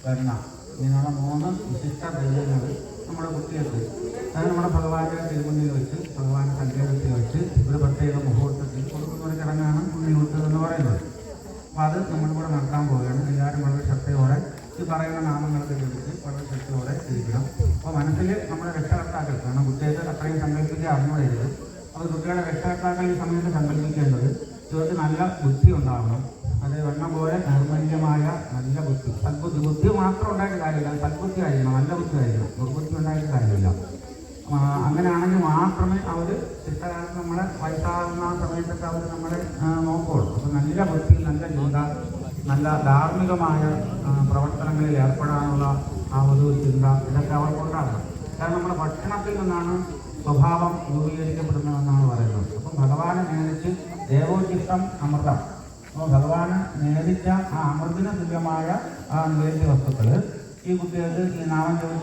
വരണം ഇങ്ങനെയുള്ള 3 വിശിഷ്ട ദൈവങ്ങൾ നമ്മുടെ കുട്ടികൾക്ക് അത് നമ്മുടെ ഭഗവാന്റെ തിരുമുന്നിൽ വെച്ച് ഭഗവാന്റെ സങ്കേതത്തിൽ വെച്ച് ഒരു പ്രത്യേക മുഹൂർത്തത്തിൽ കൊടുക്കുന്ന ഒരു ചടങ്ങാണ് ഉണ്ണിയൂട്ട് എന്ന് പറയുന്നത്. അപ്പോൾ അത് നമ്മളിവിടെ നടത്താൻ പോവുകയാണ്. എല്ലാവരും വളരെ ശ്രദ്ധയോടെ ഈ പറയുന്ന നാമങ്ങളൊക്കെ ജപിച്ച് വളരെ ശ്രദ്ധയോടെ ഇരിക്കണം. അപ്പോൾ മനസ്സിൽ നമ്മുടെ രക്ഷകർത്താക്കൾ കാരണം കുട്ടികൾക്ക് അത്രയും സങ്കല്പിക്കാൻ അറിഞ്ഞുകൂടരുത്. അപ്പോൾ കുട്ടികളുടെ രക്ഷകർത്താക്കൾ ഈ സമയത്ത് സങ്കല്പിക്കേണ്ടത് ഇവർക്ക് നല്ല ബുദ്ധി ഉണ്ടാവണം. അത് വെണ്ണം പോലെ നിർമ്മല്യമായ നല്ല ബുദ്ധി, സദ്ബുദ്ധി. ബുദ്ധി മാത്രം ഉണ്ടായിട്ട് കാര്യമില്ല, സദ്ബുദ്ധി ആയിരിക്കണം, നല്ല ബുദ്ധി ആയിരിക്കണം. ദുർബുദ്ധി ഉണ്ടായിട്ട് കാര്യമില്ല. അങ്ങനെയാണെങ്കിൽ മാത്രമേ അവർ ശിഷ്ടകാലത്ത് നമ്മളെ വയസ്സാകുന്ന സമയത്തൊക്കെ അവർ നമ്മളെ നോക്കുകയുള്ളൂ. അപ്പോൾ നല്ല വൃത്തി, നല്ല ചിന്ത, നല്ല ധാർമ്മികമായ പ്രവർത്തനങ്ങളിൽ ഏർപ്പെടാനുള്ള ആ ഒരു ചിന്ത ഇതൊക്കെ അവർക്കുണ്ടാകണം. കാരണം നമ്മുടെ ഭക്ഷണത്തിൽ നിന്നാണ് സ്വഭാവം രൂപീകരിക്കപ്പെടുന്നതെന്നാണ് പറയുന്നത്. അപ്പം ഭഗവാനെ നേരിച്ച് ദേവോചിഷ്ടം അമൃതം. അപ്പോൾ ഭഗവാന് നേരിച്ച ആ അമൃതിന് തുല്യമായ ആ നിവേദ്യ വസ്തുക്കൾ ഈ കുട്ടികൾക്ക് ഈ നാമം ചോദിച്ച